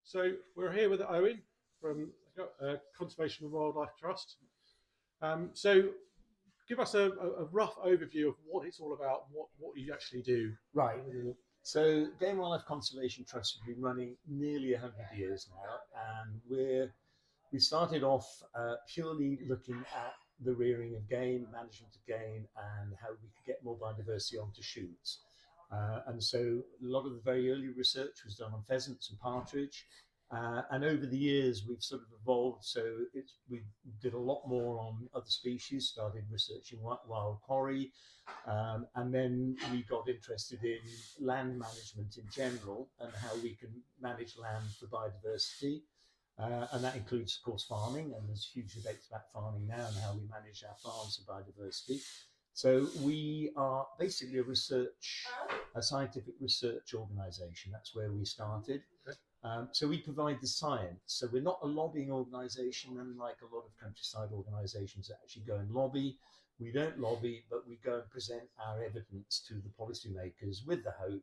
So we're here with Owen from Conservation and Wildlife Trust. So give us a rough overview of what it's all about, what you actually do. Right. So Game and Wildlife Conservation Trust has been running nearly 100 years now, and we started off purely looking at the rearing of game, management of game, and how we could get more biodiversity onto shoots. And so a lot of the very early research was done on pheasants and partridge. And over the years, we've sort of evolved. So we did a lot more on other species, started researching wild quarry. And then we got interested in land management in general and how we can manage land for biodiversity. And that includes, of course, farming. And there's huge debates about farming now and how we manage our farms for biodiversity. So we are basically a scientific research organisation. That's where we started. Okay. So we provide the science. So we're not a lobbying organisation, unlike a lot of countryside organisations that actually go and lobby. We don't lobby, but we go and present our evidence to the policymakers with the hope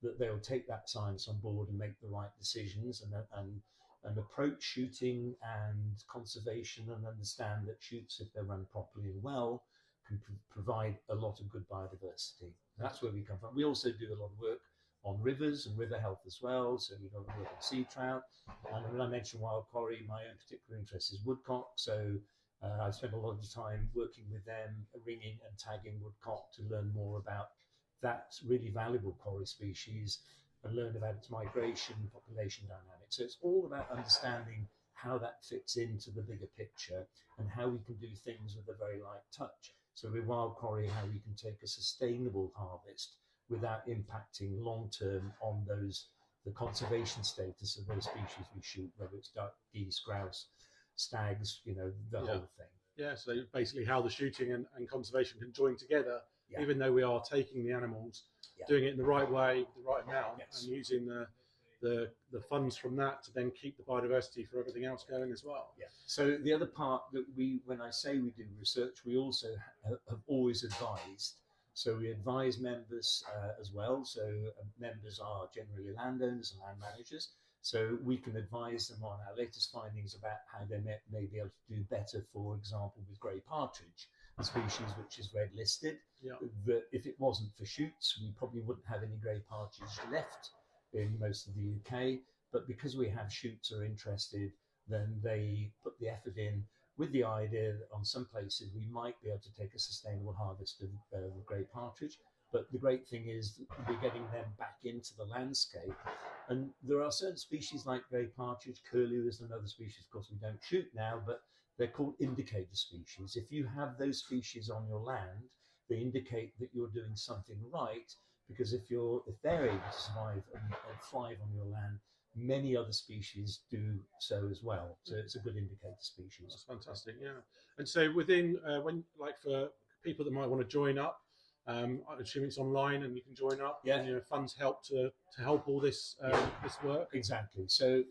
that they'll take that science on board and make the right decisions and approach shooting and conservation and understand that shoots, if they're run properly and well, can provide a lot of good biodiversity. That's where we come from. We also do a lot of work on rivers and river health as well. So we don't work on sea trout. And when I mentioned wild quarry, my own particular interest is woodcock. So I spent a lot of time working with them, ringing and tagging woodcock to learn more about that really valuable quarry species and learn about its migration, population dynamics. So it's all about understanding how that fits into the bigger picture and how we can do things with a very light touch. So with wild quarry, how we can take a sustainable harvest without impacting long-term on the conservation status of those species we shoot, whether it's duck, geese, grouse, stags, the whole thing. Yeah, so basically how the shooting and conservation can join together, even though we are taking the animals, doing it in the right way, the right amount, and using the funds from that to then keep the biodiversity for everything else going as well. Yeah. So the other part that when I say we do research, we also have always advised. So we advise members as well. So members are generally landowners and land managers. So we can advise them on our latest findings about how they may be able to do better, for example, with grey partridge, a species which is red listed. Yeah. That if it wasn't for shoots, we probably wouldn't have any grey partridge left in most of the UK. But because we have shoots are interested, then they put the effort in with the idea that on some places we might be able to take a sustainable harvest of grey partridge. But the great thing is that we're getting them back into the landscape. And there are certain species like grey partridge, curlew is another species, of course, we don't shoot now, but they're called indicator species. If you have those species on your land, they indicate that you're doing something right, because if they're able to survive and thrive on your land, many other species do so as well. So it's a good indicator species. That's fantastic, yeah. And so within, for people that might want to join up, I assume it's online and you can join up. Yeah. And funds help to help all this this work. Exactly. So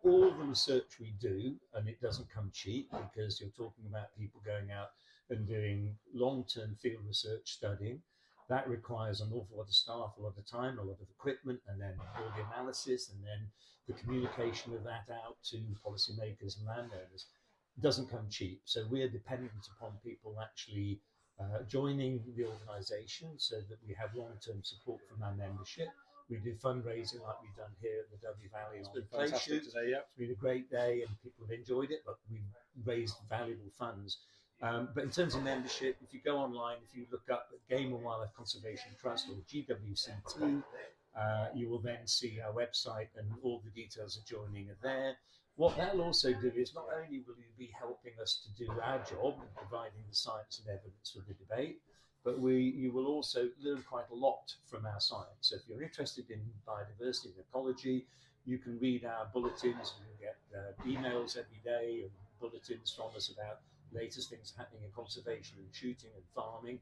all the research we do, and it doesn't come cheap because you're talking about people going out and doing long-term field research studying. That requires an awful lot of staff, a lot of time, a lot of equipment, and then all the analysis, and then the communication of that out to policymakers and landowners. It doesn't come cheap. So we're dependent upon people actually joining the organisation so that we have long-term support from our membership. We do fundraising like we've done here at the Dovey Valley on the play shoot. Today, yeah. It's been a great day and people have enjoyed it, but we've raised valuable funds. But in terms of membership, if you go online, if you look up Game and Wildlife Conservation Trust or GWCT, you will then see our website and all the details of joining are there. What that'll also do is not only will you be helping us to do our job and providing the science and evidence for the debate, but you will also learn quite a lot from our science. So if you're interested in biodiversity and ecology, you can read our bulletins. You get emails every day and bulletins from us about latest things happening in conservation and shooting and farming.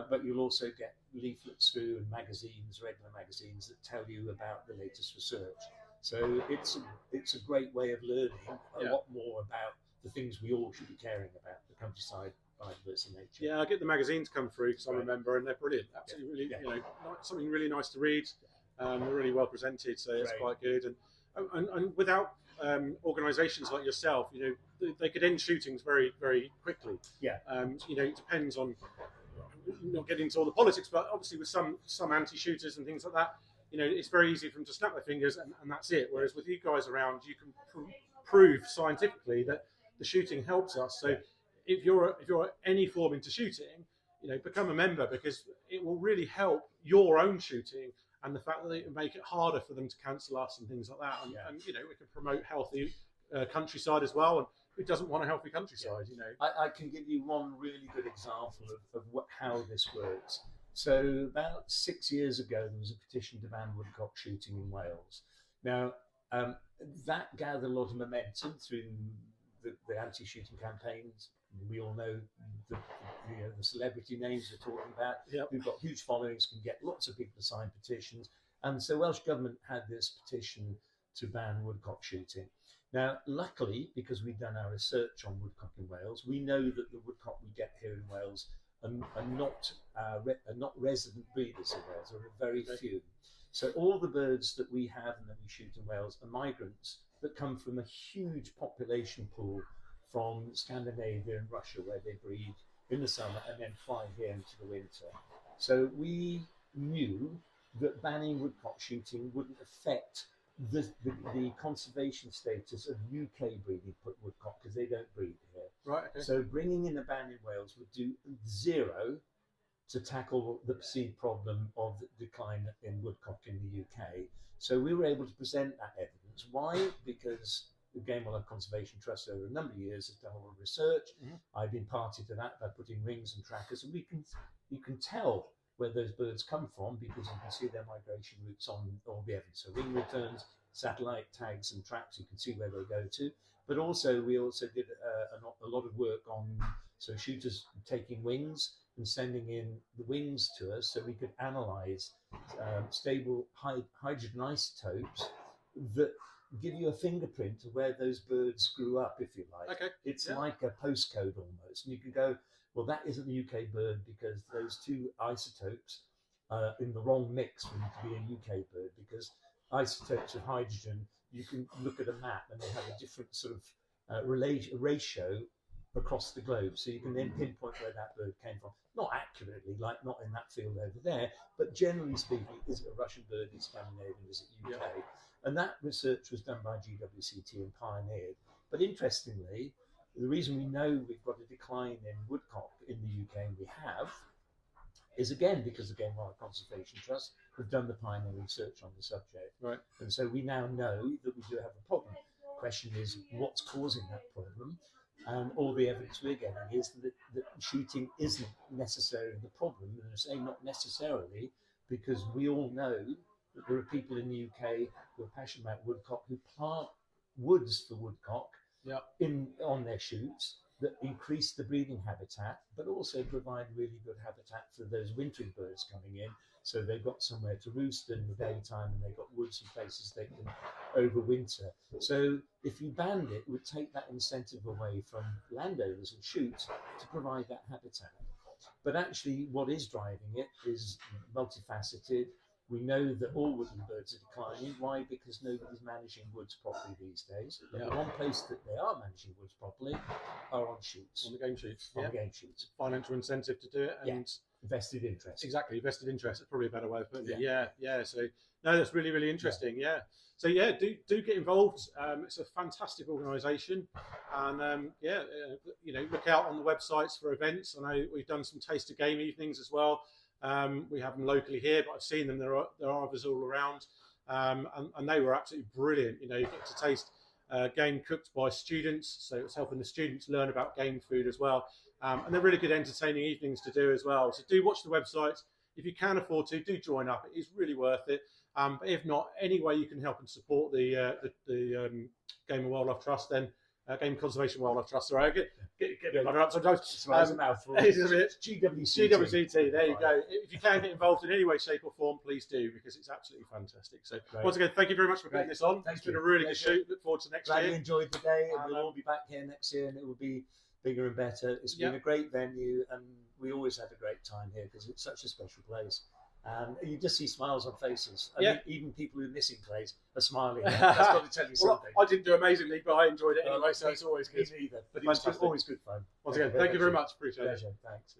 But you'll also get leaflets through and magazines, regular magazines that tell you about the latest research. So it's a great way of learning a lot more about the things we all should be caring about, the countryside, biodiversity, nature. Yeah, I get the magazines come through because I remember, and they're brilliant. Absolutely, really, something really nice to read. They're really well presented, so it's quite good. And without organisations like yourself, they could end shootings very, very quickly. Yeah. It depends on, not getting into all the politics, but obviously with some anti-shooters and things like that, it's very easy for them to snap their fingers and that's it. Whereas with you guys around, you can prove scientifically that the shooting helps us. So if you're any form into shooting, become a member, because it will really help your own shooting, and the fact that it will make it harder for them to cancel us and things like that. And we can promote healthy countryside as well. And who doesn't want a healthy countryside? I can give you one really good example of how this works. So about 6 years ago, there was a petition to ban woodcock shooting in Wales. Now, that gathered a lot of momentum through the anti-shooting campaigns. We all know the celebrity names we're talking about. Yep. We've got huge followings, can get lots of people to sign petitions. And so Welsh Government had this petition to ban woodcock shooting. Now, luckily, because we've done our research on woodcock in Wales, we know that the woodcock we get here in Wales are not resident breeders in Wales, there are very few. So all the birds that we have and that we shoot in Wales are migrants that come from a huge population pool from Scandinavia and Russia, where they breed in the summer and then fly here into the winter. So we knew that banning woodcock shooting wouldn't affect the conservation status of UK breeding woodcock, because they don't breed here. Right. Okay. So bringing in a ban in Wales would do zero to tackle the perceived problem of the decline in woodcock in the UK. So we were able to present that evidence. Why? Because the Game Wildlife Conservation Trust over a number of years has done a lot of research. I've been party to that by putting rings and trackers, and you can tell where those birds come from, because you can see their migration routes on all the evidence. So ring returns, satellite tags and tracks, you can see where they go to. But also, we also did a lot of work on shooters taking wings and sending in the wings to us, so we could analyse stable hydrogen isotopes that give you a fingerprint of where those birds grew up, if you like. Okay. It's like a postcode almost, and you can go, well, that isn't a UK bird because those two isotopes are in the wrong mix for them to be a UK bird, because isotopes of hydrogen, you can look at a map and they have a different sort of ratio across the globe. So you can then pinpoint where that bird came from. Not accurately, like not in that field over there, but generally speaking, is it a Russian bird, is it Scandinavian, is it UK? Yeah. And that research was done by GWCT and pioneered. But interestingly, the reason we know we've got a decline in woodcock in the UK, and we have, is again because the Game Wildlife Conservation Trust have done the pioneering research on the subject. Right. And so we now know that we do have a problem. The question is, what's causing that problem? And all the evidence we're getting is that shooting isn't necessarily the problem. And I say not necessarily, because we all know that there are people in the UK who are passionate about woodcock, who plant woods for woodcock on their shoots that increase the breeding habitat, but also provide really good habitat for those wintering birds coming in. So they've got somewhere to roost in the daytime, and they've got woods and places they can overwinter. So if you banned it, it would take that incentive away from landowners and shoots to provide that habitat. But actually what is driving it is multifaceted. We know that all woodland birds are declining. Why? Because nobody's managing woods properly these days. But the one place that they are managing woods properly are on shoots. On the game shoots. On the game shoots. Financial incentive to do it, and vested interest. Exactly, vested interest. That's probably a better way of putting it. Yeah. So no, that's really, really interesting. Yeah. So do get involved. It's a fantastic organisation, and look out on the websites for events. I know we've done some taste of game evenings as well. We have them locally here, but I've seen them. There are others all around, and they were absolutely brilliant. You get to taste game cooked by students, so it's helping the students learn about game food as well. And they're really good entertaining evenings to do as well. So do watch the websites. If you can afford to, do join up. It is really worth it. But if not, any way you can help and support the Game and Wildlife Trust, then Game Conservation Wildlife Trust. Sorry, get it up sometimes. It's a mouthful. GWCT. There you go. If you can get involved in any way, shape, or form, please do, because it's absolutely fantastic. So once again, thank you very much for putting this on. It's been a really good shoot. Look forward to next year. Glad you enjoyed the day, and we'll all be back here next year, and it will be bigger and better. It's been a great venue, and we always have a great time here because it's such a special place. And you just see smiles on faces. I Yeah. mean, even people who are missing plays are smiling. That's got to tell you Well, something. I didn't do amazingly, but I enjoyed it anyway, so it's always good. Me neither. But it's Fantastic. always good fun. Once again, thank you very much. Appreciate it. Pleasure. Thanks.